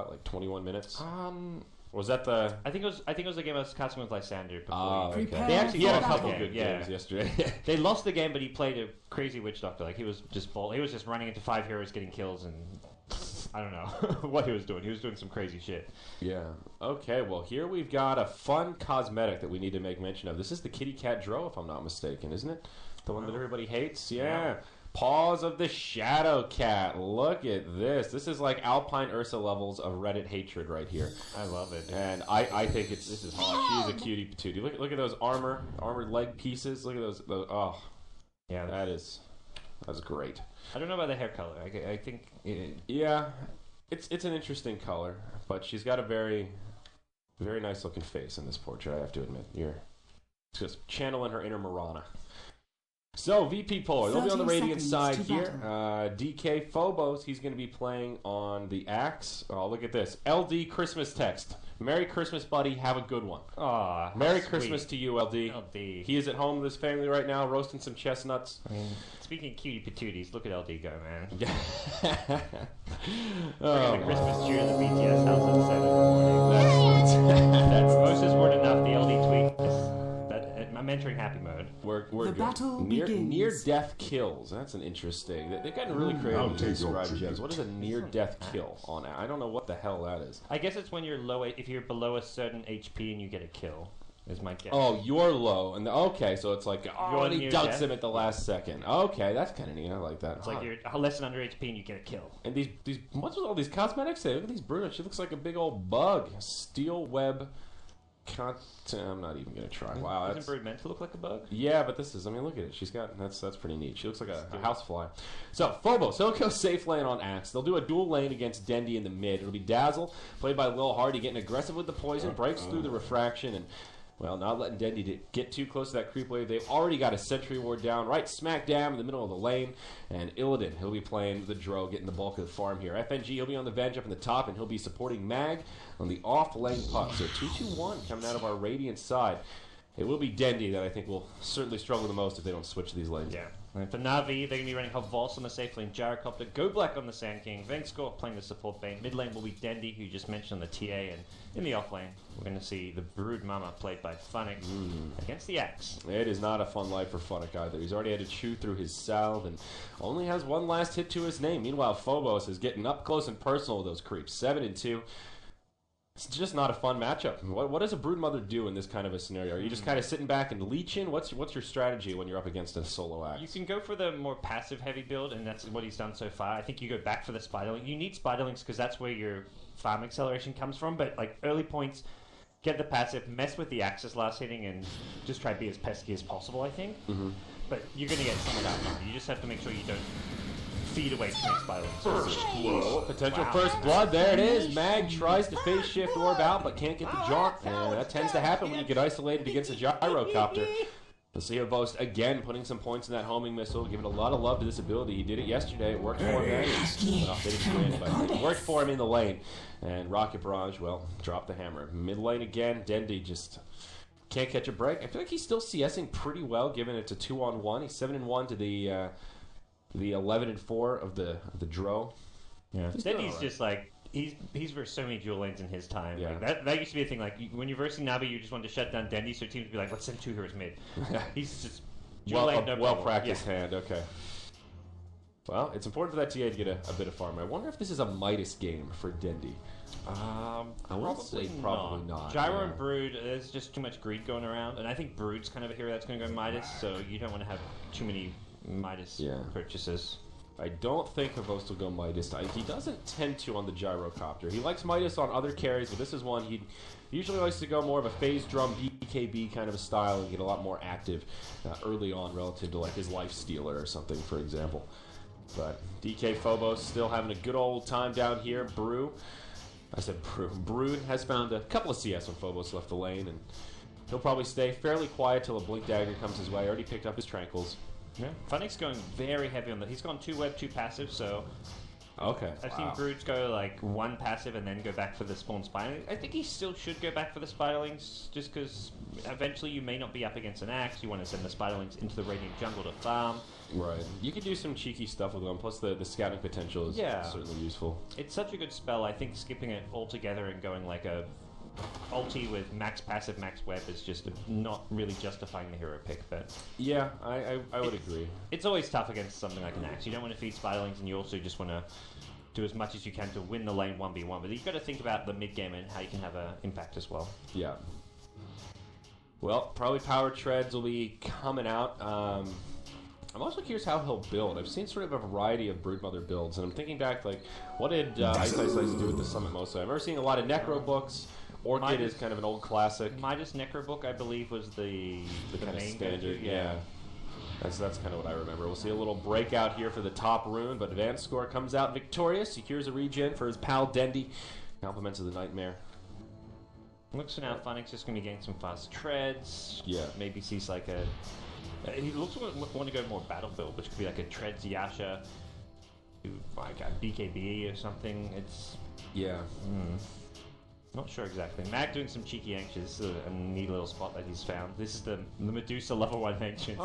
like 21 minutes? Was that the? I think it was a game I was casting with Lysander before. Okay. They actually he had a lost couple the game. good games yesterday. They lost the game, but he played a crazy Witch Doctor. Like he was just running into 5 heroes, getting kills, and I don't know what he was doing. He was doing some crazy shit. Yeah. Okay. Well, here we've got a fun cosmetic that we need to make mention of. This is the Kitty Cat Dro, if I'm not mistaken, isn't it? The one that everybody hates. Yeah. Paws of the Shadow Cat. Look at this. This is like Alpine Ursa levels of Reddit hatred right here. I love it. And I think this is hot. She's a cutie patootie. Look at those armored leg pieces. Look at those. Oh, yeah, that's great. I don't know about the hair color. I think. Yeah, it's an interesting color, but she's got a very, very nice looking face in this portrait. I have to admit, you're just channeling her inner Mirana. So, VP Polar, they'll be on the Radiant side here. DK Phobos, he's going to be playing on the Axe. Oh, look at this. LD Christmas text. Merry Christmas, buddy. Have a good one. Aw, Merry Christmas to you, LD. LD. He is at home with his family right now, roasting some chestnuts. Speaking of cutie patooties, look at LD go, man. Oh, the Christmas cheer in the BTS house at 7 in the morning. That's most is word enough. The LD tweet. I'm entering happy mode. We're the battle near death kills. That's an interesting. They've gotten really creative to describe gems. What is a near death kill on? I don't know what the hell that is. I guess it's when you're low. If you're below a certain HP and you get a kill, is my guess. Oh, you're low, and okay, so it's like and he dunks him at the last second. Okay, that's kind of neat. I like that. It's like you're less than under HP and you get a kill. And these what's with all these cosmetics? Look at these Bruno. She looks like a big old bug. Steel web. I'm not even gonna try. Wow, isn't Brood meant to look like a bug? Yeah, but this is. I mean, look at it. She's got that's pretty neat. She looks like a housefly. So Phobos, he'll go safe lane on Axe. They'll do a dual lane against Dendy in the mid. It'll be Dazzle, played by Lil Hardy, getting aggressive with the poison, breaks through the refraction, and not letting Dendy get too close to that creep wave. They've already got a sentry ward down right smack dab in the middle of the lane. And Illidan, he'll be playing the Dro, getting the bulk of the farm here. FNG, he'll be on the Venge up in the top, and he'll be supporting Mag on the off-lane puck. So 2-2-1 coming out of our Radiant side. It will be Dendy that I think will certainly struggle the most if they don't switch these lanes. Yeah. And for Na'Vi, they're going to be running Havals on the safe lane, Gyrocopter, Go Black on the Sand King, Vengscore playing the support bane. Mid lane will be Dendy, who you just mentioned on the TA, and in the off lane, we're going to see the Brood Mama played by Funnick against the Axe. It is not a fun life for Funnick either. He's already had to chew through his salve and only has one last hit to his name. Meanwhile, Phobos is getting up close and personal with those creeps. 7-2. It's just not a fun matchup. What does a Brood Mother do in this kind of a scenario? Are you just kind of sitting back and leeching? What's your strategy when you're up against a solo Axe? You can go for the more passive heavy build, and that's what he's done so far. I think you go back for the Spiderlink. You need Spiderlinks because that's where your farm acceleration comes from, but like early points, get the passive, mess with the Axis last hitting, and just try to be as pesky as possible, I think. But you're going to get some of that money. You just have to make sure you don't feed away too many Spiderlings. Potential first blood. There it is. Mag tries to phase shift orb out, but can't get the jaunt. And that tends to happen when you get isolated against a gyrocopter. We'll see Boast again putting some points in that homing missile, giving a lot of love to this ability. He did it yesterday. It worked for him. Well, they didn't win, but it worked for him in the lane. And Rocket Barrage, well, dropped the hammer. Mid lane again. Dendy just can't catch a break. I feel like he's still CSing pretty well, given it's a 2-on-1. He's 7-1 to the 11-4 of the Dro. Yeah, Dendy's just like he's versed so many dual lanes in his time. Yeah. Like that used to be a thing. Like when you're versing Navi, you just wanted to shut down Dendy, so teams would be like, "Let's send 2 heroes mid." He's just dual lane, no well practiced hand. Okay. Well, it's important for that TA to get a bit of farm. I wonder if this is a Midas game for Dendy. I would say probably not. Gyro and Brood, there's just too much greed going around, and I think Brood's kind of a hero that's going to go Midas, so you don't want to have too many Midas purchases. I don't think Havos will go Midas. He doesn't tend to on the Gyrocopter. He likes Midas on other carries, but this is one he usually likes to go more of a phase drum BKB kind of a style and get a lot more active early on relative to like his Life Stealer or something, for example. But DK Phobos still having a good old time down here. Brood has found a couple of CS when Phobos left the lane, and he'll probably stay fairly quiet till a Blink Dagger comes his way. Already picked up his Tranquils. Yeah, Funnick's going very heavy on that. He's gone 2 web, 2 passive, so Okay. I've seen Broods go like one passive and then go back for the spawn spiderling. I think he still should go back for the spiderlings just because eventually you may not be up against an axe. You want to send the spiderlings into the Radiant jungle to farm. Right. You could do some cheeky stuff with them, plus the scouting potential is certainly useful. It's such a good spell. I think skipping it altogether and going like a ulti with max passive, max web is just not really justifying the hero pick. But yeah, I would agree. It's always tough against something like an axe. You don't want to feed spiderlings, and you also just want to do as much as you can to win the lane 1v1. But you've got to think about the mid game and how you can have an impact as well. Yeah. Well, probably power treads will be coming out. I'm also curious how he'll build. I've seen sort of a variety of Broodmother builds, and I'm thinking back, like, what did Ice do at the Summit mostly? I remember seeing a lot of Necro books. Orchid is kind of an old classic. Midas Necro book, I believe, was the kind of main standard. Yeah. That's kind of what I remember. We'll see a little breakout here for the top rune, but Advanced Score comes out victorious. Secures a regen for his pal Dendy. Compliments of the Nightmare. Looks for now, Funnick's just going to be getting some fast treads. Yeah. Maybe sees like a... he looks want to go more battle build, which could be like a Treads Yasha, like a BKB or something. It's... Yeah. Not sure exactly. Mag doing some cheeky anxious, a neat little spot that he's found. This is the Medusa level 1 ancient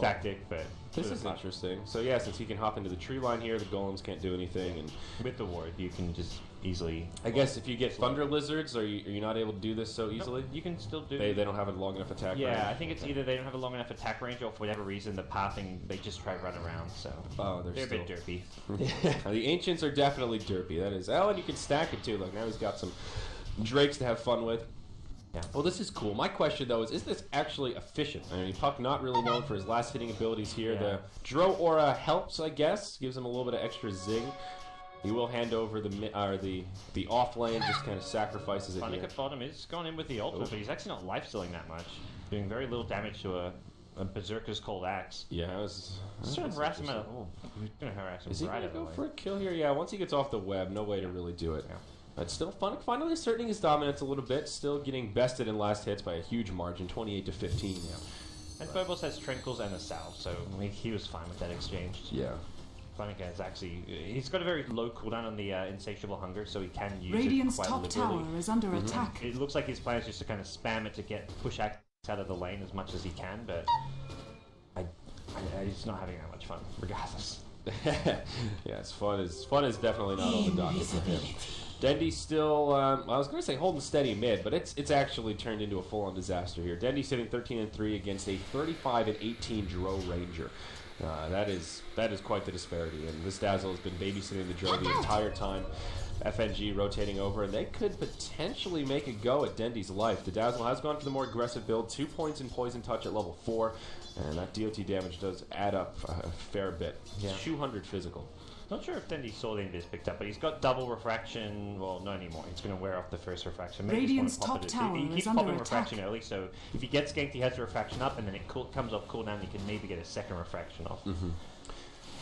tactic, but... This is interesting. So yeah, since he can hop into the tree line here, the golems can't do anything, and with the ward, you can just easily... I guess if you get Thunder Lizards, are you not able to do this so easily? Nope, you can still do... They don't have a long enough attack range? Yeah, I think it's either they don't have a long enough attack range, or for whatever reason, the pathing, they just try to run around, so... Oh, they're a bit derpy. The Ancients are definitely derpy, that is. Oh, and you can stack it too. Look, now he's got some Drakes to have fun with. Yeah. Well, this is cool. My question, though, is this actually efficient? I mean, Puck not really known for his last hitting abilities here. Yeah. The Dro Aura helps, I guess. Gives him a little bit of extra zing. He will hand over the off lane, just kind of sacrifices it Funnick here. at bottom is gone in with the ultimate, but he's actually not life-stealing that much. Doing very little damage to a Berserker's Cold Axe. Yeah, I was... Just trying to harass him out. Oh, he's going to harass him Is he right going to out go of the for way. a kill here? Yeah, once he gets off the web, no way to really do it. Yeah. But still, Funnick finally asserting his dominance a little bit. Still getting bested in last hits by a huge margin, 28-15. Yeah. And Phobos has Trenkles and a Salve, so he was fine with that exchange. Yeah. Funnick has actually... He's got a very low cooldown on the Insatiable Hunger, so he can use Radiant's it quite top tower is under attack. It looks like his plan is just to kind of spam it to push Axe out of the lane as much as he can, but... he's not having that much fun, regardless. Yeah, fun is definitely not on the docket for him. Dendy's still, I was going to say holding steady mid, but it's actually turned into a full-on disaster here. Dendy's sitting 13-3 against a 35-18 Dro Ranger. That is quite the disparity, and this Dazzle has been babysitting the Dro the entire time. FNG rotating over, and they could potentially make a go at Dendy's life. The Dazzle has gone for the more aggressive build, 2 points in Poison Touch at level 4, and that DOT damage does add up a fair bit. Yeah. 200 physical. Not sure if Dendy's Sword Invis picked up, but he's got double refraction. Well, not anymore. He's going to wear off the first refraction. Maybe Radiant's just wanna top pop tower he keeps is under popping attack. refraction early, so if he gets ganked, he has the refraction up, and then it comes off cooldown. He can maybe get a second refraction off. Mm-hmm.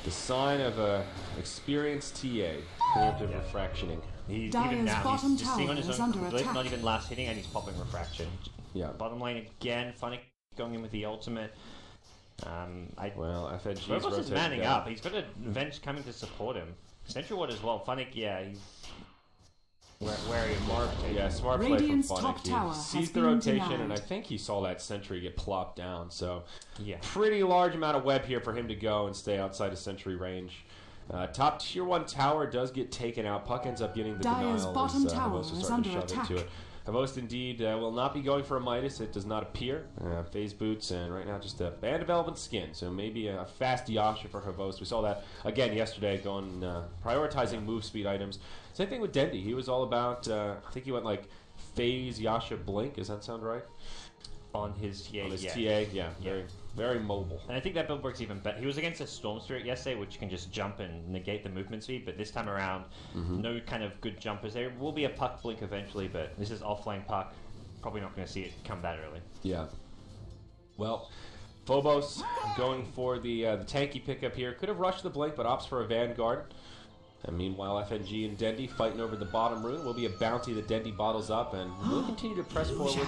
The sign of a experienced TA. Preemptive refractioning. He's Dyer's even now. bottom He's just seeing on tower his is own under blip, attack. not even last hitting, and he's popping refraction. Yeah. Bottom lane again. Funnick going in with the ultimate. Well, FNG's Phobos is rotating manning down. up. He's got a Venge coming to support him. Central Ward as well. Funnick, yeah, he's wary of Mark. Yeah, smart play Radiant's from top Funnick. tower He has sees the been rotation, denied. and I think he saw that sentry get plopped down. So, Yeah. pretty large amount of web here for him to go and stay outside of sentry range. Top tier 1 tower does get taken out. Puck ends up getting the Dyer's denial bottom as tower Havost is starting to under shove attack. into it. Havost indeed will not be going for a Midas. It does not appear. Phase boots, and right now just a band of elven skin. So maybe a fast Yasha for Havost. We saw that again yesterday, going prioritizing move speed items. Same thing with Dendy. He was all about, I think he went like phase Yasha Blink. Does that sound right? On his TA, On his yeah. TA, yeah. Very mobile. And I think that build works even better. He was against a Storm Spirit yesterday, which can just jump and negate the movement speed, but this time around, no kind of good jumpers. There will be a Puck Blink eventually, but this is offlane Puck. Probably not going to see it come that early. Yeah. Well, Phobos going for the tanky pickup here. Could have rushed the Blink, but opts for a Vanguard. And meanwhile, FNG and Dendy fighting over the bottom rune. Will be a bounty that Dendy bottles up, and will continue to press forward.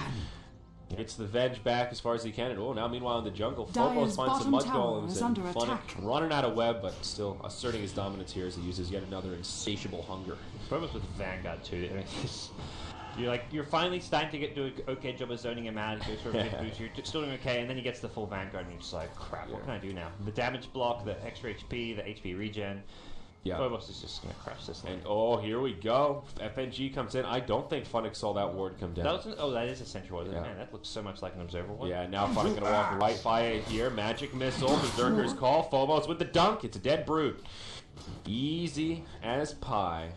Gets the veg back as far as he can. And now meanwhile in the jungle, Dire's Phobos finds some bottom mud tower golems is and under Funny attack. running out of web, but still asserting his dominance here as he uses yet another insatiable hunger. Phobos with Vanguard too. I mean, you're finally starting to do an okay job of zoning him out. He goes for a mid boost. You're still doing okay, and then he gets the full Vanguard, and you're just like, crap, what can I do now? The damage block, the extra HP, the HP regen. Yeah. Phobos is just going to crush this thing. And here we go. FNG comes in. I don't think Funnick saw that ward come down. That is a central ward. Yeah. Man, that looks so much like an observer ward. Yeah, now Funnick going to walk right by it here. Magic Missile, Berserker's Call. Phobos with the dunk. It's a dead brute. Easy as pie.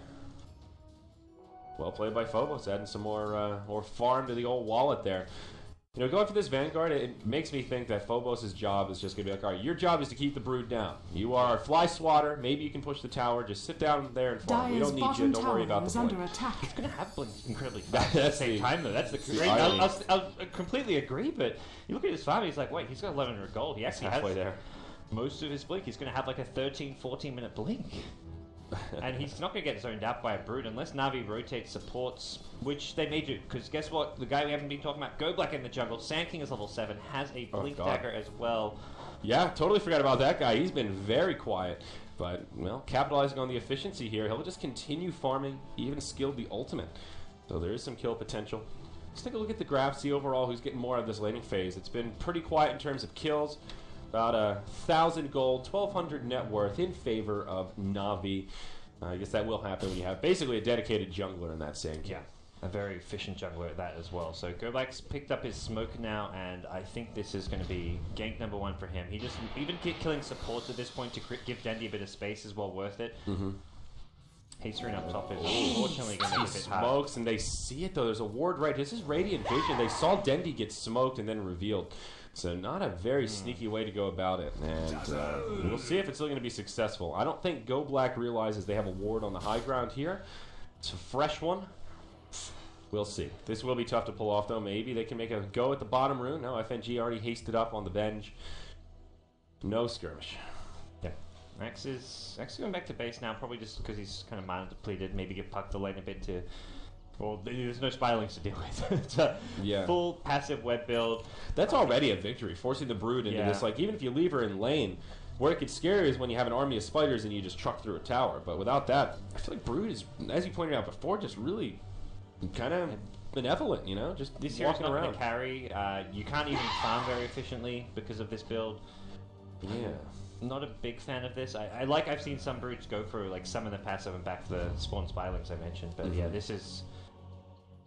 Well played by Phobos, adding some more farm to the old wallet there. You know, going for this Vanguard, it makes me think that Phobos' job is just going to be like, all right, your job is to keep the brood down. You are a fly swatter. Maybe you can push the tower. Just sit down there and farm. We don't need you. Don't worry about the point. Under attack. He's going to have Blink incredibly fast at the same time, though. That's the great. I'll completely agree, but you look at his farm, he's like, wait, he's got 1100 gold. He actually has there. Most of his Blink. He's going to have like a 13, 14-minute Blink. And he's not going to get zoned out by a Brood unless Na'Vi rotates supports, which they may do. Because guess what? The guy we haven't been talking about, Go Black in the jungle, Sand King is level 7, has a Blink dagger as well. Yeah, totally forgot about that guy. He's been very quiet. But, well, capitalizing on the efficiency here, he'll just continue farming, even skilled the ultimate. So there is some kill potential. Let's take a look at the graph, see overall who's getting more out of this laning phase. It's been pretty quiet in terms of kills. About 1,000 gold, 1,200 net worth in favor of Na'Vi. I guess that will happen when you have basically a dedicated jungler in that same game. Yeah, a very efficient jungler at that as well. So Go Black's picked up his smoke now, and I think this is going to be gank number 1 for him. He just, even killing supports at this point to give Dendi a bit of space is well worth it. Mm-hmm. Hatering up top is unfortunately going to be a bit hard. Smokes, and they see it though. There's a ward right. This is Radiant Vision. They saw Dendi get smoked and then revealed. So not a very sneaky way to go about it. And we'll see if it's still going to be successful. I don't think Go Black realizes they have a ward on the high ground here. It's a fresh one. We'll see. This will be tough to pull off, though. Maybe they can make a go at the bottom rune. No, FNG already hasted up on the bench. No skirmish. Yeah. Max is going back to base now, probably just because he's kind of mana depleted. Maybe get pucked the lane a bit to... Well, there's no Spiderlings to deal with. It's a full passive web build. That's already a victory, forcing the Brood into this. Like, even if you leave her in lane, where it gets scary is when you have an army of spiders and you just truck through a tower. But without that, I feel like Brood is, as you pointed out before, just really kind of benevolent, you know? Just this walking around. around. The carry. You can't even farm very efficiently because of this build. Yeah. Not a big fan of this. I've seen some Broods go for like summon the passive and back the spawn Spiderlings I mentioned. But yeah, this is...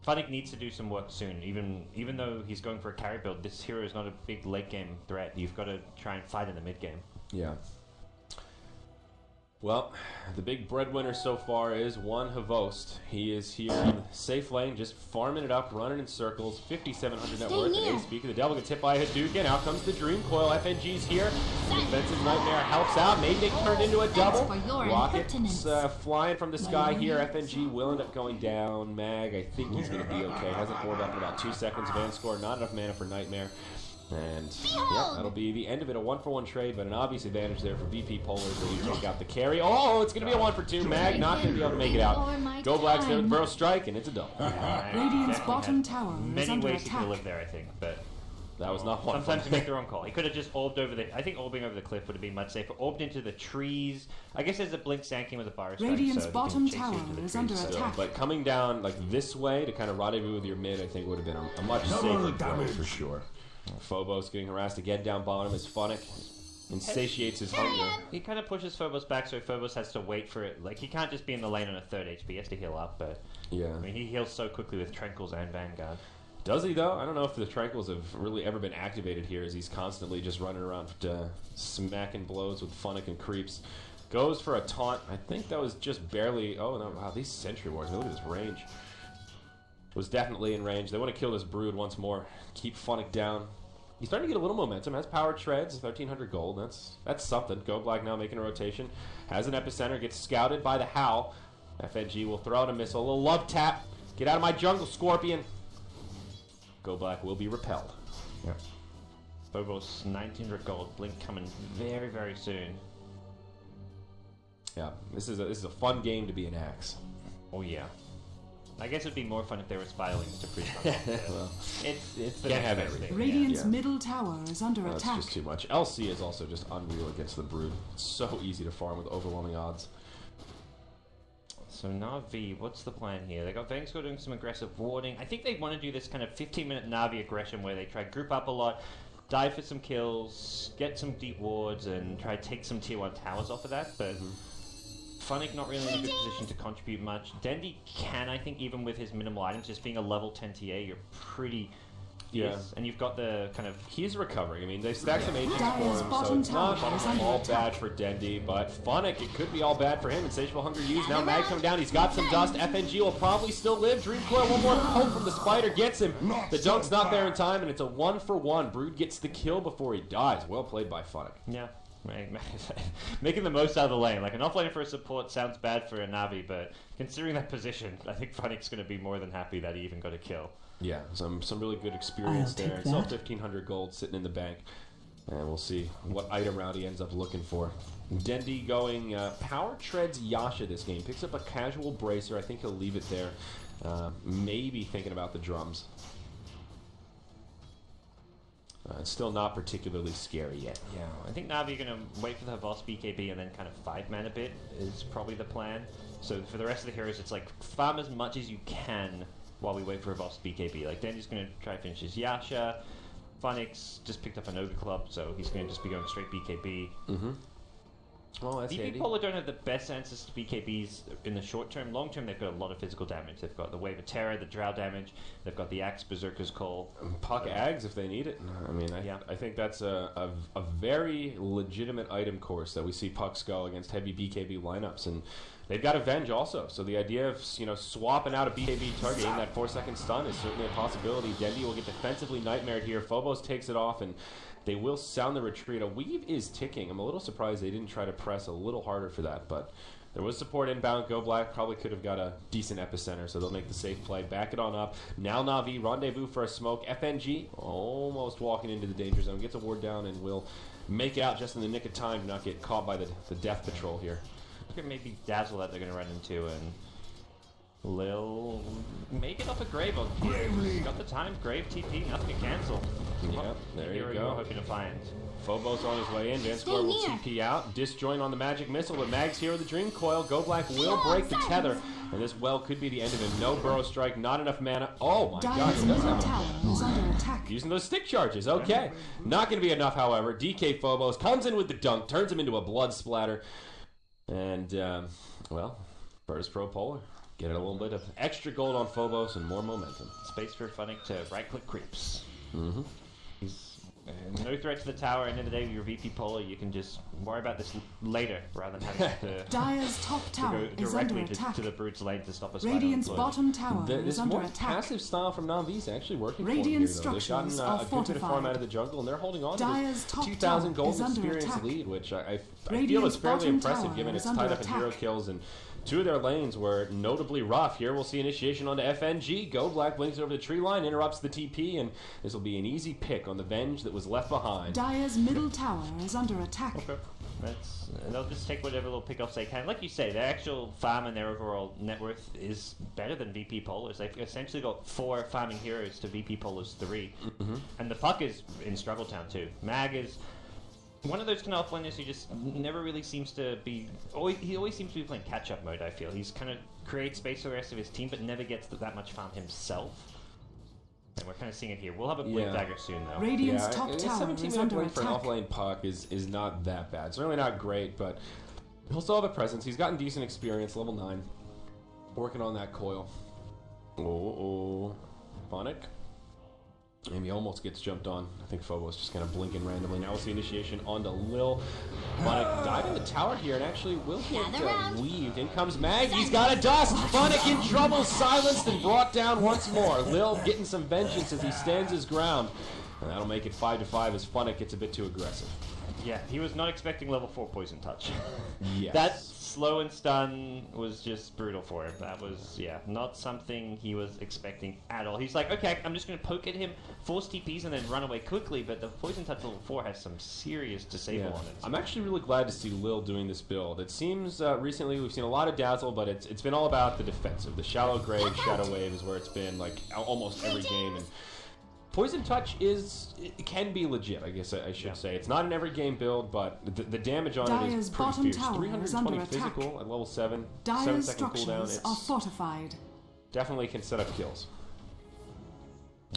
Funnick needs to do some work soon. Even though he's going for a carry build, this hero is not a big late game threat. You've got to try and fight in the mid game. Yeah. Well, the big breadwinner so far is one Havost. He is here in the safe lane, just farming it up, running in circles. 5,700 net worth. And Ace Speaker, the Devil gets hit by a Hadouken. Out comes the Dream Coil. FNG's here. Defensive Nightmare helps out. Maybe turned into a double. Rockets flying from the sky here. FNG will end up going down. Mag, I think he's going to be okay. Hasn't warmed up in about 2 seconds. Van score, not enough mana for Nightmare. And yeah, that'll be the end of it. A 1-for-1 trade, but an obvious advantage there for VP Polar as they take out the carry. Oh, it's going to be a 1-for-2. Mag not going to be able to make it out. Go Black's there with the Burrow Strike, and it's a double. Radiant's bottom tower is many under ways he could attack. live there, I think, but that was not one. Sometimes you make the wrong call. He could have just orbed over the... I think orbing over the cliff would have been much safer. Orbed into the trees. I guess there's a Blink Sand King with a Burrow Strike, Radiant's so bottom he can chase you tower into the is trees. under So, attack. But coming down like this way to kind of rendezvous with your mid, I think would have been a much safer play for sure. Phobos getting harassed again down bottom as Funnick insatiates his hunger. He kind of pushes Phobos back, so Phobos has to wait for it. Like, he can't just be in the lane on a 3rd HP. He has to heal up, but... Yeah. I mean, he heals so quickly with Tranquils and Vanguard. Does he, though? I don't know if the Tranquils have really ever been activated here, as he's constantly just running around smacking blows with Funnick and creeps. Goes for a taunt. I think that was just barely... Oh, no. Wow, these Sentry Wards. Look at this range. Was definitely in range. They want to kill this Brood once more. Keep Funnick down. He's starting to get a little momentum. Has powered treads, 1,300 gold. That's something. Go Black now making a rotation. Has an epicenter. Gets scouted by the Howl. FNG will throw out a missile. A little love tap. Get out of my jungle, Scorpion. Go Black will be repelled. Yeah. Phobos 1,900 gold. Blink coming very, very soon. Yeah, this is a fun game to be an Axe. Oh yeah. I guess it'd be more fun if there were spiralings to pre-stun. Well, it's the can't have next best everything. thing. Radiant's Yeah. middle tower is under that's attack. just too much. LC is also just unreal against the Brood. It's so easy to farm with overwhelming odds. So Na'Vi, what's the plan here? They got Vangsco doing some aggressive warding. I think they want to do this kind of 15-minute Na'Vi aggression where they try group up a lot, dive for some kills, get some deep wards, and try to take some tier 1 towers off of that. But Funnick not really in a good position to contribute much. Dendi can, I think, even with his minimal items, just being a level 10 TA, you're pretty... Yes, and you've got the kind of... He's recovering. I mean, they stacked some agents Dire's for him, so bottom it's not tower is under all attack. bad for Dendi, but Funnick, it could be all bad for him. Insatiable Hunger used. Now Mag coming down. He's got some dust. FNG will probably still live. Dream Coil, one more poke from the Spider gets him. The dunk's not there in time, and it's a 1-for-1. Brood gets the kill before he dies. Well played by Funnick. Yeah. Making the most out of the lane. Like, an offlaner for a support sounds bad for a Na'Vi, but considering that position, I think Funnick's going to be more than happy that he even got a kill. Yeah, some really good experience I'll there. take It's still that. 1,500 gold sitting in the bank. And we'll see what item round he ends up looking for. Dendi going power treads Yasha this game. Picks up a casual bracer. I think he'll leave it there. Maybe thinking about the drums. It's still not particularly scary yet. Yeah, I think Na'Vi are going to wait for the Voss BKB and then kind of 5-man a bit is probably the plan. So for the rest of the heroes, it's like farm as much as you can while we wait for a Voss BKB. Like, Dendi's going to try to finish his Yasha. Funnick's just picked up an Ogre Club, so he's going to just be going straight BKB. Well, that's VP handy. Polar don't have the best answers to BKBs in the short term. Long term, they've got a lot of physical damage. They've got the Wave of Terror, the Drow damage. They've got the Axe Berserker's Call. Puck Ags if they need it. I mean, I think that's a very legitimate item course that we see Pucks go against heavy BKB lineups, and they've got Avenge also. So the idea of swapping out a BKB target in that 4-second stun is certainly a possibility. Dendi will get defensively nightmared here. Phobos takes it off, and they will sound the retreat. A weave is ticking. I'm a little surprised they didn't try to press a little harder for that, but there was support inbound. Go Black probably could have got a decent epicenter, so they'll make the safe play. Back it on up. Now Na'Vi, rendezvous for a smoke. FNG almost walking into the danger zone. Gets a ward down and will make it out just in the nick of time to not get caught by the death patrol here. Look at maybe Dazzle that they're going to run into, and Lil make it off a Grave. Got the time. Grave TP, nothing to cancel. Yeah, there you We're go. hoping to find. Phobos on his way in. Vanscore will TP out. Disjoint on the magic missile, but Mag's here with the Dream Coil. Go Black will break the tether, and this well could be the end of him. No Burrow Strike, not enough mana. Oh my god, Dire's he does middle have tower is under attack. using those stick charges. Okay. Not going to be enough, however. DK Phobos comes in with the dunk, turns him into a blood splatter. And, well, First Pro Polar. Get a little bit of extra gold on Phobos and more momentum. Space for Funnick to right-click creeps. He's no threat to the tower. End of the day, with your VP Polar, you can just worry about this later rather than having to Dire's top tower go is under directly attack. to the Brute's lane to stop us. Radiant's bottom tower This is under more attack. passive style from Na'Vi is actually working for Radiant them here, though. They've structures gotten are a good bit of farm fortified. out of the jungle, and they're holding on Dire's to top this 2,000 tower gold is under experience attack. lead, which I feel Radiant's is fairly bottom impressive tower given is it's under tied up in hero attack. kills, and two of their lanes were notably rough. Here we'll see initiation onto FNG. Go Black blinks over the tree line, interrupts the TP, and this will be an easy pick on the Venge that was left behind. Dire's middle tower is under attack. Okay. They'll just take whatever little pickoffs they can. Like you say, their actual farm and their overall net worth is better than VP Polar's. They've essentially got 4 farming heroes to VP Polar's 3. And the Puck is in Struggle Town too. Mag is one of those kind of offlaners who just never really seems to be... He always seems to be playing catch-up mode, I feel. He's kind of creates space for the rest of his team, but never gets that much farm himself. And we're kind of seeing it here. We'll have a Blink Yeah. Dagger soon, though. Radiant's Yeah, top a tower 17 is minute under blink for an attack. offlane Puck is not that bad. Certainly not great, but he'll still have a presence. He's gotten decent experience, level 9. Working on that coil. Phonic. And he almost gets jumped on. I think Phobos just kind of blinking randomly. Now we'll see initiation onto Lil. Phonic dive in the tower here and actually will get weaved. In comes Mag. He's got a dust. Phonic in trouble. Silenced and brought down once more. Lil getting some vengeance as he stands his ground. And that'll make it 5-5 as Phonic gets a bit too aggressive. Yeah, he was not expecting level 4 poison touch. Yes. That slow and stun was just brutal for him. That was, not something he was expecting at all. He's like, okay, I'm just going to poke at him, force TPs, and then run away quickly, but the poison touch level 4 has some serious disable on it. I'm actually really glad to see Lil doing this build. It seems recently we've seen a lot of Dazzle, but it's been all about the defensive. The shallow grave, Shadow Wave is where it's been like almost every game, and Poison Touch it can be legit, I guess I should say. It's not an every game build, but the damage on it is pretty fierce. 320 physical at level 7, 7-second cooldown. Are fortified. Definitely can set up kills.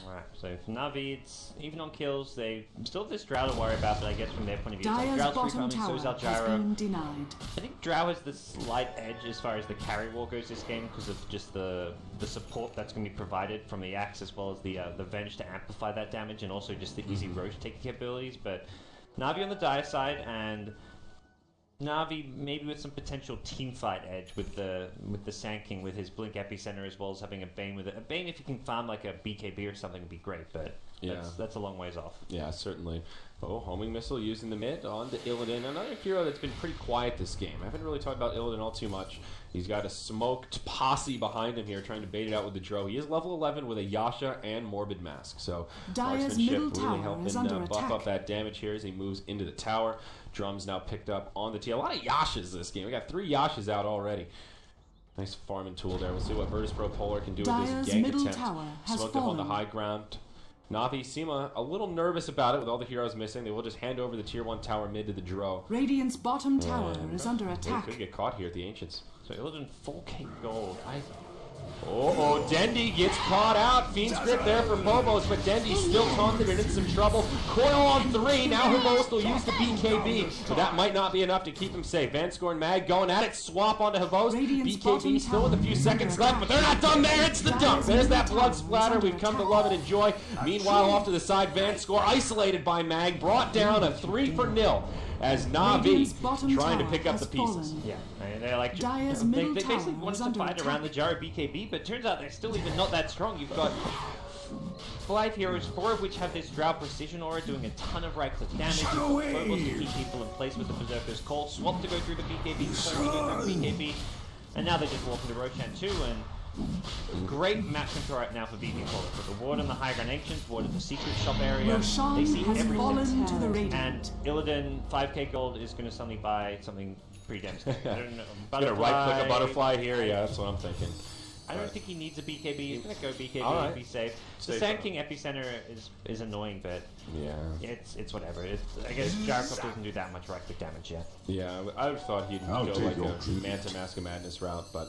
Alright, so for Na'Vi, it's even on kills. They still have this Drow to worry about, but I guess from their point of view, it's like Drow's free farming, so is Algyro. I think Drow has the slight edge as far as the carry war goes this game because of just the support that's going to be provided from the Axe as well as the Venge to amplify that damage and also just the easy rotating capabilities. But Na'Vi on the Dire side and Na'Vi maybe with some potential teamfight edge with the Sand King with his Blink Epicenter as well as having a Bane with it. A Bane if you can farm like a BKB or something would be great, but that's a long ways off. Yeah, certainly. Oh, homing missile used in the mid on to Illidan. Another hero that's been pretty quiet this game. I haven't really talked about Illidan all too much. He's got a smoked posse behind him here trying to bait it out with the Dro. He is level 11 with a Yasha and Morbid Mask. So marksmanship really helping buff up that damage here as he moves into the tower. Drums now picked up on the T. A lot of Yashas this game. We got 3 Yashas out already. Nice farming tool there. We'll see what Virtus.Pro Polar can do with this gank attempt. Smoked up on the high ground. Na'Vi seem a little nervous about it with all the heroes missing. They will just hand over the tier 1 tower mid to the Dro. Radiant's bottom tower is under attack. They could get caught here at the Ancients. So Illidan 4k gold. Dendi gets caught out. Fiend's Grip there for Phobos, but Dendi's still taunted and in some trouble. Coil on 3. Now Havos will use the BKB, but that might not be enough to keep him safe. Vanscore and Mag going at it. Swap onto Havos. BKB still with a few seconds left, but they're not done there. It's the dunk. There's that blood splatter we've come to love and enjoy. Meanwhile, off to the side, Vanscore isolated by Mag, brought down a 3-0 as Na'Vi trying to pick up the pieces. Yeah, and they're like, they basically wanted to fight around the Jaro BKB, but turns out they're still even not that strong. You've got 5 heroes, 4 of which have this Drow Precision Aura doing a ton of right-click damage. You've got Phobos to keep people in place with the Berserker's Call, Swap to go through the BKB, Swap to go through the BKB, and now they're just walking to Roshan too, and great map control right now for VP.Mag. With the ward on the high ground ancients, ward at the secret shop area. They see everything. To the and Illidan 5k gold is going to suddenly buy something pretty damn scary. I don't know. Gonna right click a butterfly here. Yeah, that's what I'm thinking. I don't think he needs a BKB. He's going to go BKB and be safe. The Sand King Epicenter is annoying, but it's whatever. I guess Gyrocope doesn't do that much right click damage yet. Yeah, I would have thought he'd go like a Manta Mask of Madness route, but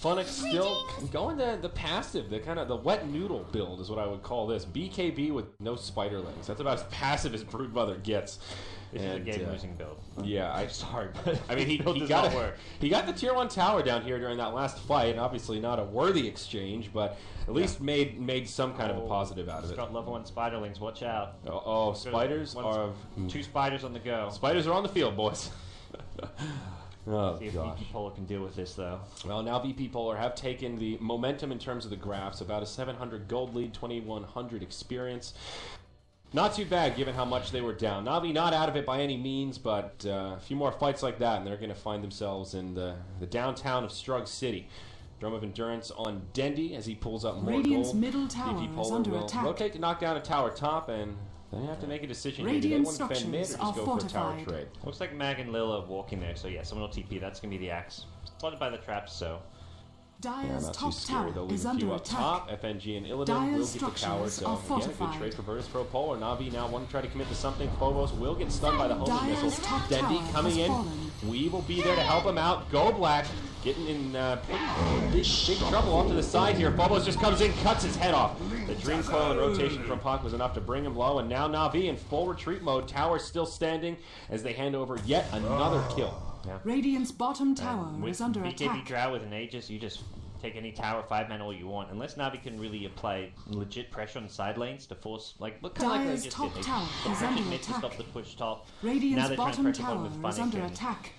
Funix still going the passive, the wet noodle build is what I would call this. BKB with no spider legs. That's about as passive as Broodmother gets. This is a game-losing build. Yeah, I'm sorry, but I mean, he got the tier 1 tower down here during that last fight, and obviously not a worthy exchange, but at least made some kind of a positive out of it. It's got level 1 spiderlings. Watch out. Spiders are 2 spiders on the go. Spiders are on the field, boys. See if VP Polar can deal with this, though. Well, now VP Polar have taken the momentum in terms of the graphs. About a 700 gold lead, 2100 experience. Not too bad, given how much they were down. Na'Vi not out of it by any means, but a few more fights like that, and they're going to find themselves in the downtown of Strug City. Drum of Endurance on Dendi as he pulls up more Radiant's gold. middle tower VP Polar is under will attack. rotate to knock down a tower top, and they have to make a decision here. Do they want to defend mid or just go for a tower trade? Looks like Mag and Lil are walking there, so yeah, someone will TP. That's going to be the Axe. Spotted by the traps, so... Dire's top tower is under attack. Top. FNG and Illidan will get the tower, so again, a good trade for Virtus.Pro Polar. Na'Vi now want to try to commit to something. Phobos will get stunned by the homing missile. Dendi coming in. We will be there to help him out. Go Black, getting in big trouble off to the side here. Phobos just comes in, cuts his head off. The Dream Coil and rotation from Puck was enough to bring him low, and now Na'Vi in full retreat mode. Tower still standing as they hand over yet another kill. Yeah. Radiant's bottom tower is under attack. BKB Drow with an Aegis, you just take any tower 5-man all you want. Unless Na'Vi can really apply legit pressure on the side lanes to force, like they just did. They pressured mid to stop the push top. Radiant's bottom tower is under attack.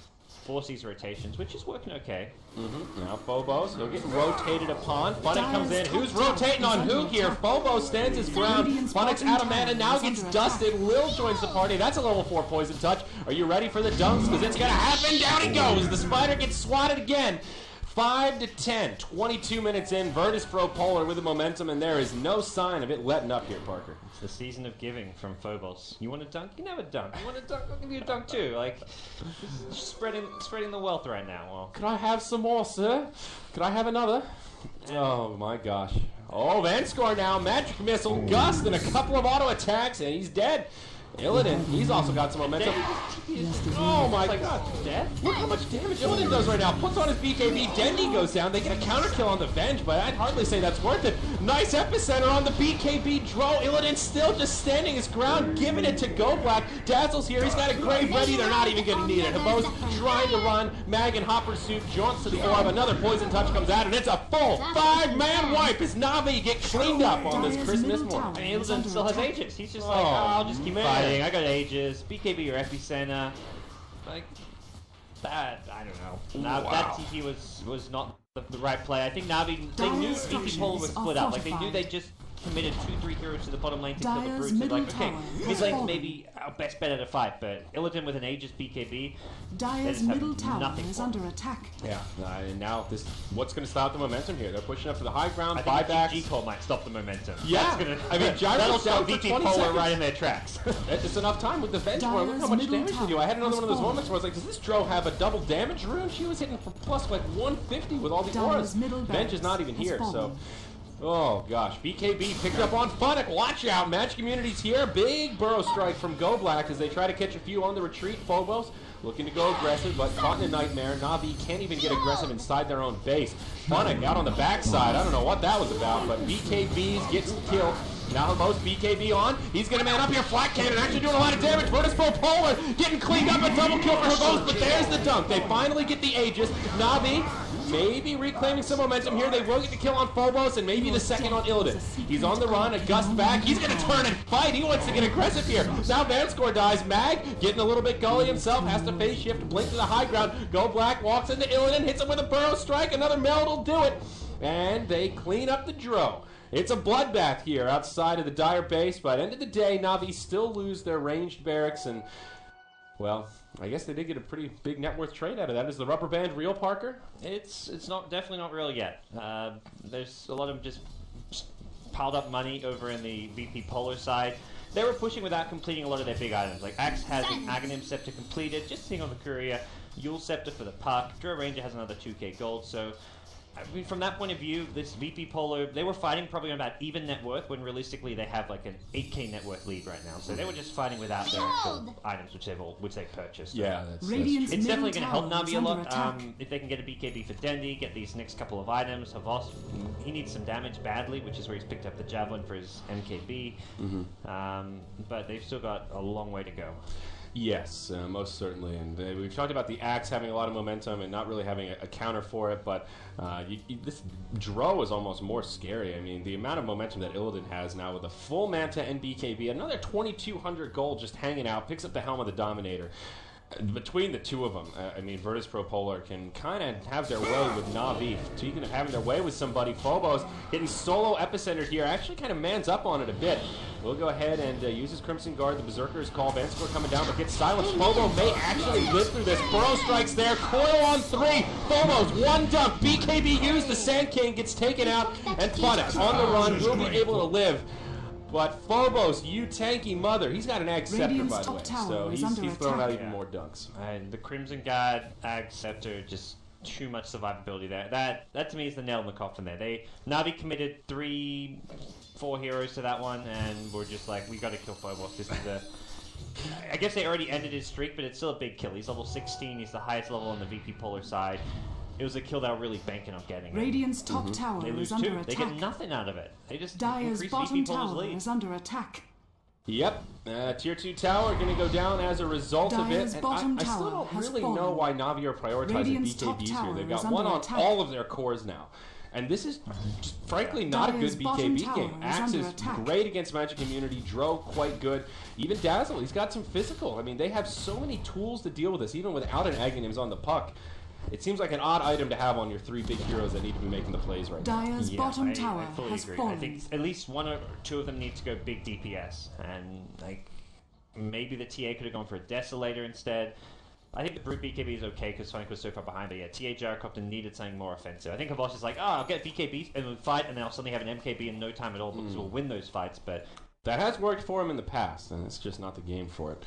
force these rotations, which is working okay. Now Phobos, he'll get rotated upon. Funnick comes in. Who's rotating on who here? Phobos stands his ground. Funnick's out of mana, now gets dusted. Lil joins the party. That's a level 4 poison touch. Are you ready for the dunks? Because it's going to happen. Down he goes. The spider gets swatted again. 5 to 10, 22 minutes in. Virtus Pro Polar with the momentum, and there is no sign of it letting up here, Parker. It's the season of giving from Phobos. You want a dunk? You can have a dunk. You want a dunk? I'll give you a dunk too. Like, just spreading the wealth right now. Well, could I have some more, sir? Could I have another? Oh my gosh. Oh, Vanscore now. Magic Missile, Gust, and a couple of auto attacks, and he's dead. Illidan, he's also got some momentum. Oh my god. Death? Look how much damage Illidan does right now. Puts on his BKB. Dendi goes down. They get a counter kill on the Venge, but I'd hardly say that's worth it. Nice epicenter on the BKB Dro. Illidan still just standing his ground, giving it to Go Black. Dazzle's here. He's got a grave ready. They're not even going to need it. Habos trying to run. Mag and Hopper Suit jaunts to the orb. Another poison touch comes out, and it's a full 5-man wipe as Na'Vi get cleaned up on this Christmas morning. I mean, Illidan still has Aegis. He's just like, I'll just keep fighting. I got Aegis. BKB or epicenter. Like, that, I don't know. That TP was not the right play. I think Na'Vi, they knew VP Polar was split up. Like, they knew they just committed 2-3 heroes to the bottom lane to kill the brutes. They're like, okay, mid lane's maybe our best bet at a fight, but Illidan with an Aegis BKB, Dire's middle tower is under attack. Yeah, and now what's going to stop the momentum here? They're pushing up to the high ground. I think buybacks. G-Call might stop the momentum. Yeah, that'll stop VP Polar right in their tracks. It's enough time with the Venge War. Look how much damage they do. I had another one of those moments where I was like, does this Dro have a double damage rune? She was hitting for plus like 150 with all the auras. Venge is not even here, so... Oh gosh, BKB picked up on Funnick. Watch out, Magic Community's here. Big burrow strike from Go Black as they try to catch a few on the retreat. Phobos looking to go aggressive, but caught in a nightmare. Na'Vi can't even get aggressive inside their own base. Funnick out on the backside. I don't know what that was about, but BKBs gets killed. Now most BKB on. He's going to man up here. Flat Cannon actually doing a lot of damage. Virtus Pro Polar getting cleaned up. A double kill for Habos, but there's the dunk. They finally get the Aegis. Na'Vi maybe reclaiming some momentum here. They will get the kill on Phobos and maybe the second on Illidan. He's on the run. A Gust back. He's going to turn and fight. He wants to get aggressive here. Now Vanscore dies. Mag getting a little bit gully himself. Has to phase shift. Blink to the high ground. Go Black walks into Illidan. Hits him with a burrow strike. Another meld will do it. And they clean up the Dro. It's a bloodbath here outside of the Dire base. By the end of the day, Na'Vi still lose their ranged barracks and... Well, I guess they did get a pretty big net worth trade out of that. Is the rubber band real, Parker? It's definitely not real yet. There's a lot of just piled up money over in the VP Polar side. They were pushing without completing a lot of their big items. Like Axe has an Aghanim Scepter completed, just sitting on the courier. Yule Scepter for the puck. Dro Ranger has another 2k gold. So, I mean, from that point of view, this VP Polar, they were fighting probably on about even net worth when realistically they have like an 8k net worth lead right now. So they were just fighting without their actual items, which they've purchased. Yeah, it's definitely going to help Na'Vi a lot if they can get a BKB for Dendi, get these next couple of items. Havos, he needs some damage badly, which is where he's picked up the Javelin for his MKB. But they've still got a long way to go. Yes, most certainly. And we've talked about the Axe having a lot of momentum and not really having a counter for it, but this Dro is almost more scary. I mean, the amount of momentum that Illidan has now with a full Manta and BKB, another 2,200 gold just hanging out, picks up the Helm of the Dominator. Between the two of them, I mean, Virtus Pro Polar can kind of have their way with Na'Vi. Speaking of having their way with somebody, Phobos getting solo epicenter here, actually kind of mans up on it a bit. We'll go ahead and use his Crimson Guard. The Berserker's call. Vanscore coming down, but gets silenced. Phobo may actually live through this. Burrow strikes there. Coil on 3. Phobos, one dunk. BKB used. The Sand King gets taken out. And Funnick on the run will be able to live. But Phobos, you tanky mother, he's got an Ag Scepter, by the way, so he's throwing out even more dunks. And the Crimson Guard, Ag Scepter, just too much survivability there. That to me is the nail in the coffin there. Na'Vi committed 3-4 heroes to that one, and we're just like, we got to kill Phobos. This is I guess they already ended his streak, but it's still a big kill. He's level 16, he's the highest level on the VP Polar side. It was a kill they were really banking on getting. Radiant's top tower is under attack. They get nothing out of it. They just Dire's bottom tower is under attack. Yep, tier 2 tower going to go down as a result of it. And I still don't really know why Na'Vi are prioritizing BKBs here. They've got one on all of their cores now. And this is, frankly, not a good BKB game. Axe is great against Magic Immunity. Dro, quite good. Even Dazzle, he's got some physical. I mean, they have so many tools to deal with this, even without an Aghanims on the puck. It seems like an odd item to have on your 3 big heroes that need to be making the plays right now. Dire's bottom tower I fully has agree. fallen. I think at least 1 or 2 of them need to go big DPS. And, like, maybe the TA could have gone for a Desolator instead. I think the Brute BKB is okay because Sonic was so far behind, but yeah, TA Gyrocopter needed something more offensive. I think Havosh is like, I'll get BKB and we'll fight, and then I'll suddenly have an MKB in no time at all because we'll win those fights, but... That has worked for him in the past, and it's just not the game for it.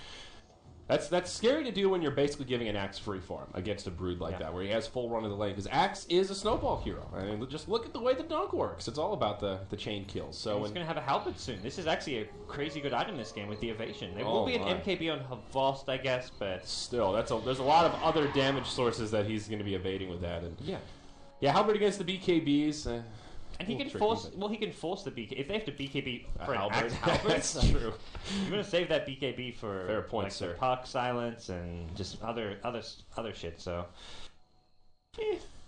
That's scary to do when you're basically giving an Axe free farm against a Brood like that, where he has full run of the lane. Because Axe is a snowball hero. I mean, just look at the way the dunk works. It's all about the chain kills. So he's going to have a halberd soon. This is actually a crazy good item this game with the evasion. There will be an MKB on Havost, I guess, but still, there's a lot of other damage sources that he's going to be evading with that. And yeah, halberd against the BKBs. And he can force. Well, he can force the BKB if they have to BKB for an Axe halberd. That's true. You're gonna save that BKB for fair point, like, sir. Puck silence and just other shit. So.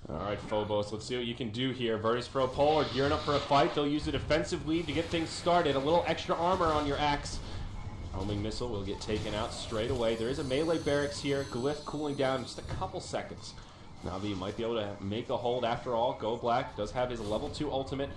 All right, Phobos, let's see what you can do here. Virtus Pro Polar gearing up for a fight. They'll use a defensive lead to get things started. A little extra armor on your Axe. Homing missile will get taken out straight away. There is a melee barracks here. Glyph cooling down in just a couple seconds. Navi might be able to make a hold after all. Go Black does have his level 2 ultimate.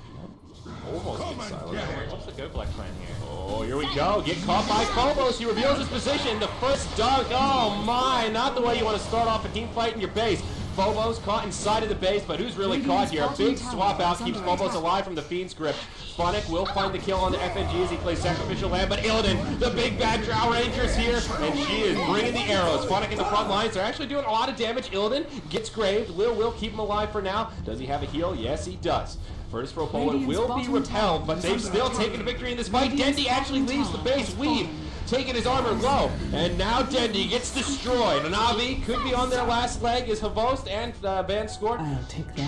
Almost gets silent. What's the Go Black plan here? Oh, here we go. Get caught by Phobos. He reveals his position. The first dunk. Oh my, not the way you want to start off a team fight in your base. Phobos caught inside of the base, but who's really caught here? A big swap out keeps Phobos alive from the Fiend's grip. Funnick will find the kill on the FNG as he plays Sacrificial Lamb, but Illidan, the big bad Drow Ranger's here, and she is bringing the arrows. Funnick in the front lines. They're actually doing a lot of damage. Illidan gets graved. Lil will keep him alive for now. Does he have a heal? Yes, he does. Virtus Pro Polar will be repelled, but they've still taken a victory in this fight. Dendy actually leaves the base. Weave taking his armor low, and now Dendy gets destroyed. Navi could be on their last leg as Havost and Van Skor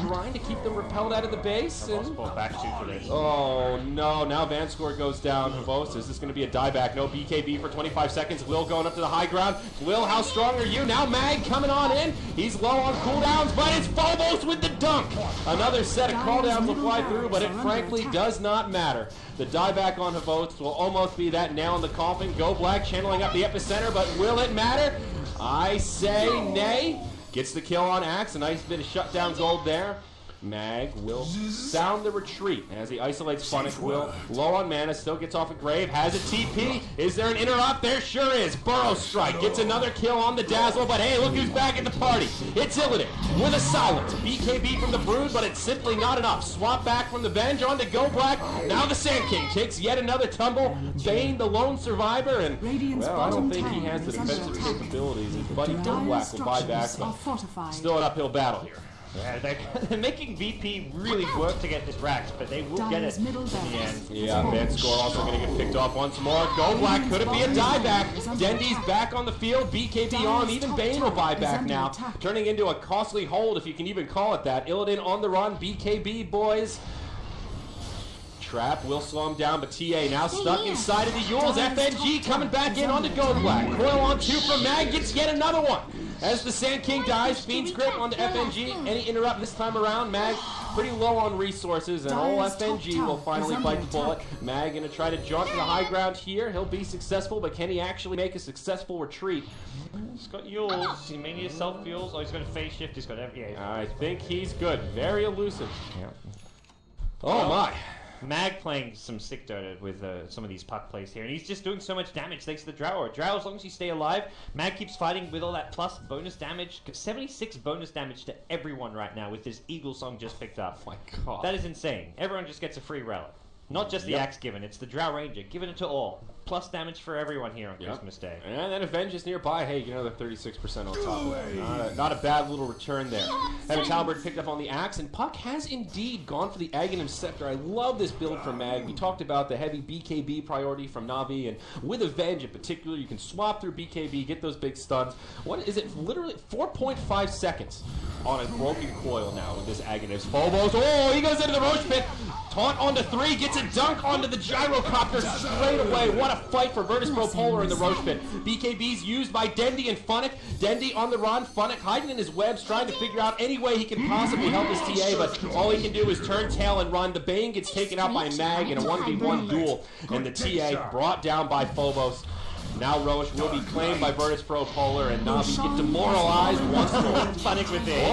trying to keep them repelled out of the base. Back two for this. Oh no, now Van Skor goes down. Havost, is this going to be a dieback? No BKB for 25 seconds. Will going up to the high ground. Will, how strong are you? Now Mag coming on in. He's low on cooldowns, but it's Phobos with the dunk. Another set of cooldowns will fly through, but it frankly does not matter. The dieback on Havost will almost be that nail in the coffin. Go Black channeling up the epicenter, but will it matter? I say nay. Gets the kill on Axe. A nice bit of shutdown gold there. Mag will sound the retreat as he isolates Funnick. Will low on mana, still gets off a grave, has a TP. Is there an interrupt? There sure is. Burrow Strike gets another kill on the Dazzle, but hey, look who's back at the party. It's Illidan with a silence. BKB from the Brood, but it's simply not enough. Swap back from the bench on to Go Black. Now the Sand King takes yet another tumble. Bane, the lone survivor, and well, I don't think he has the defensive capabilities. His buddy Go Black will buy back, but still an uphill battle here. Yeah, they're making VP really work to get this racked, but they will get it in the end. Yeah, Van Skor also going to get picked off once more. Go Black, could it be a dieback? Dendy's back on the field, BKB on, even Bane will buy back now. Turning into a costly hold, if you can even call it that. Illidan on the run, BKB boys. Trap will slow him down, but TA now stuck inside of the Yules. FNG coming back in onto Go Black. Coil on 2 from Mag, gets yet another one. As the Sand King dies, Fiend's grip onto FNG. Any interrupt this time around, Mag pretty low on resources, and old FNG will finally bite the bullet. Mag gonna try to jaunt to the high ground here. He'll be successful, but can he actually make a successful retreat? He's got Yules. He may need self-fuels. Oh, he's got a phase shift. He's got every. I think he's good. Very elusive. Yeah. Oh my. Mag playing some sick Dota with some of these puck plays here, and he's just doing so much damage thanks to the Drow. Drow, as long as you stay alive, Mag keeps fighting with all that plus bonus damage. 76 bonus damage to everyone right now with this Eagle Song just picked up. Oh my god. That is insane. Everyone just gets a free relic. Not just the Axe given, it's the Drow Ranger. Giving it to all. Plus damage for everyone here on Christmas Day. And then Avenge is nearby. Hey, you know, the 36% on top of that. Not a bad little return there. Having Talbert picked up on the Axe, and Puck has indeed gone for the Aghanim Scepter. I love this build from Mag. We talked about the heavy BKB priority from Navi, and with Avenge in particular, you can swap through BKB, get those big stuns. What is it? Literally 4.5 seconds on a broken coil now with this Aghanim. Phobos, oh, he goes into the Roche Pit. Taunt onto 3, gets a dunk onto the Gyrocopter straight away. What a fight for Virtus Pro Polar in the Roche pit. BKB's used by Dendi and Funnick. Dendi on the run. Funnick hiding in his webs, trying to figure out any way he can possibly help his TA, but all he can do is turn tail and run. The Bane gets taken out by Mag in a 1v1 duel, and the TA brought down by Phobos. Now Roche will be claimed by Virtus Pro Polar, and Navi get demoralized once more. Funnick with it.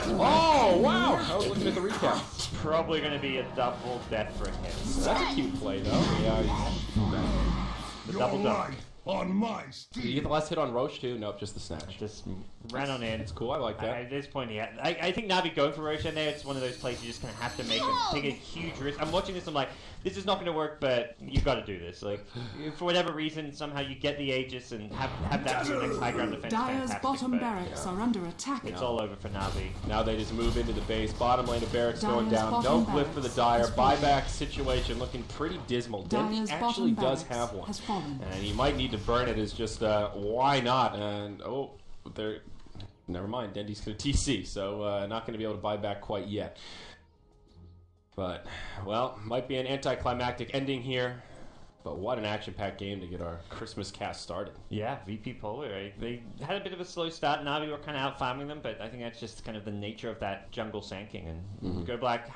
Oh, wow. I was looking at the recap. Probably going to be a double death for him. That's a cute play, though. Yeah, the double dunk. On my Did you get the last hit on Roche, too? Nope, just the snatch. Just ran on in. It's cool. I like that. At this point, yeah. I think Navi going for Roche in there, it's one of those plays you just kind of have to make take a huge risk. I'm watching this, I'm like, this is not going to work, but you've got to do this. Like, for whatever reason, somehow you get the Aegis and have that for the next high ground defense. Dire's bottom barracks are under attack. It's all over for Navi. Now they just move into the base. Bottom lane of barracks going down. No blip for the Dire. Buyback situation looking pretty dismal. Dendi actually does have one. And he might need to burn it as just, why not? And, oh, they're... Never mind, Dendi's going to TC, so not going to be able to buy back quite yet. But, well, might be an anticlimactic ending here. But what an action-packed game to get our Christmas cast started. Yeah, VP Polar, right? They had a bit of a slow start. Navi were kind of out-farming them, but I think that's just kind of the nature of that jungle sanking. And Go Black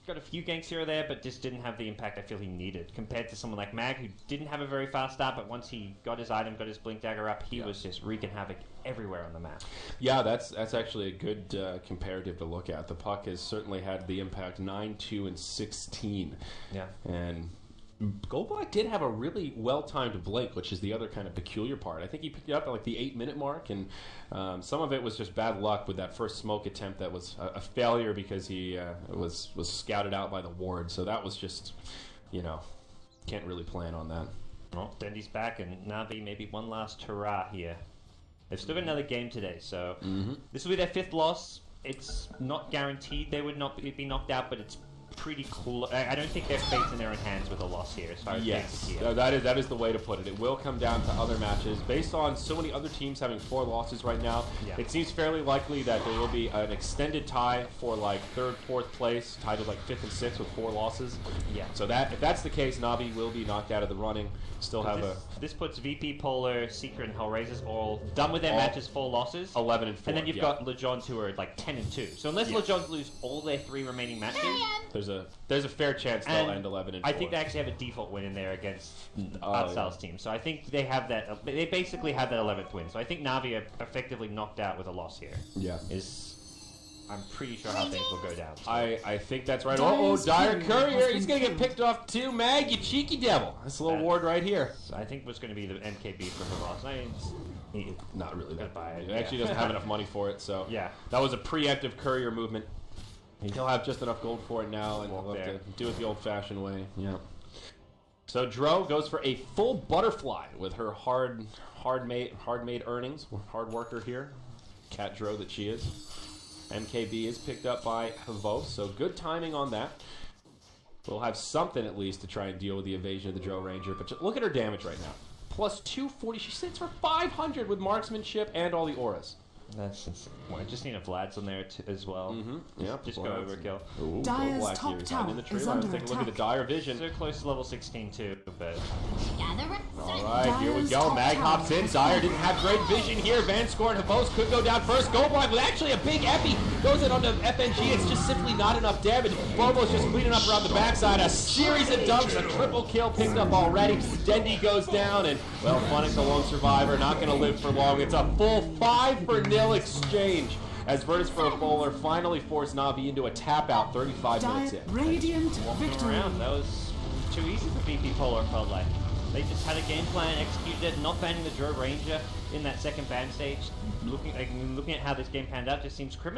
got a few ganks here or there, but just didn't have the impact I feel he needed. Compared to someone like Mag, who didn't have a very fast start, but once he got his item, got his Blink Dagger up, he was just wreaking havoc everywhere on the map. Yeah, that's actually a good comparative to look at. The puck has certainly had the impact 9, 2, and 16. Yeah. And Goldblack did have a really well-timed blink, which is the other kind of peculiar part. I think he picked it up at like the 8-minute mark, and some of it was just bad luck with that first smoke attempt that was a failure because he was scouted out by the ward. So that was just, can't really plan on that. Well, Dendi's back, and Navi maybe one last hurrah here. They've still got another game today, so this will be their 5th loss. It's not guaranteed they would not be knocked out, but it's pretty cool. I don't think their fate's in their own hands with a loss here, as far as yes, that is the way to put it. It will come down to other matches. Based on so many other teams having 4 losses right now, it seems fairly likely that there will be an extended tie for like 3rd, 4th place, tied to like 5th and 6th with 4 losses. Yeah. So that if that's the case, Navi will be knocked out of the running. Still have this puts VP Polar, Secret, and Hellraisers all done with their matches, 4 losses, 11 and 4, and then you've got LeJohns who are like 10 and 2. So unless LeJohns lose all their 3 remaining matches, there's a fair chance they'll end 11 and 4. I think they actually have a default win in there against Artsal's team. So I think they have that. They basically have that 11th win. So I think Navi are effectively knocked out with a loss here. Yeah. I'm pretty sure how things will go down. So. I think that's right. Dire Courier. He's going to get picked off too. Mag, you cheeky devil. This little ward right here. I think was going to be the MKB for her loss. Not really that bad. He Yeah. actually doesn't have enough money for it. So yeah, that was a preemptive Courier movement. He'll have just enough gold for it now, and he'll have to do it the old-fashioned way. Yeah. So Dro goes for a full butterfly with her hard-made earnings. Hard worker here. Cat Dro that she is. MKB is picked up by Havos, so good timing on that. We'll have something at least to try and deal with the evasion of the Dro Ranger. But look at her damage right now. Plus 240. She sits for 500 with marksmanship and all the auras. That's insane. Well, I just need a Vlad's on there as well. Yeah, just go overkill. Ooh, Dire's top tower is under attack. Take a look at the Dire vision. So close to level 16 too, but... Alright, here we go. Mag hops in. Dire didn't have great vision here. Vanscore and Havos could go down first. Goldblack with actually a big epi. Goes in onto FNG. It's just simply not enough damage. Bobo's just cleaning up around the backside. A series of dunks. A triple kill picked up already. Dendi goes down, and, well, Funnick, the lone survivor, not going to live for long. It's a full 5-0 exchange as Virtus Pro Polar finally forced Navi into a tap-out 35 minutes in. Radiant victory. Around. That was too easy for VP Polar, felt like. They just had a game plan, executed it, not banning the Dro Ranger in that second ban stage. Looking at how this game panned out, just seems criminal.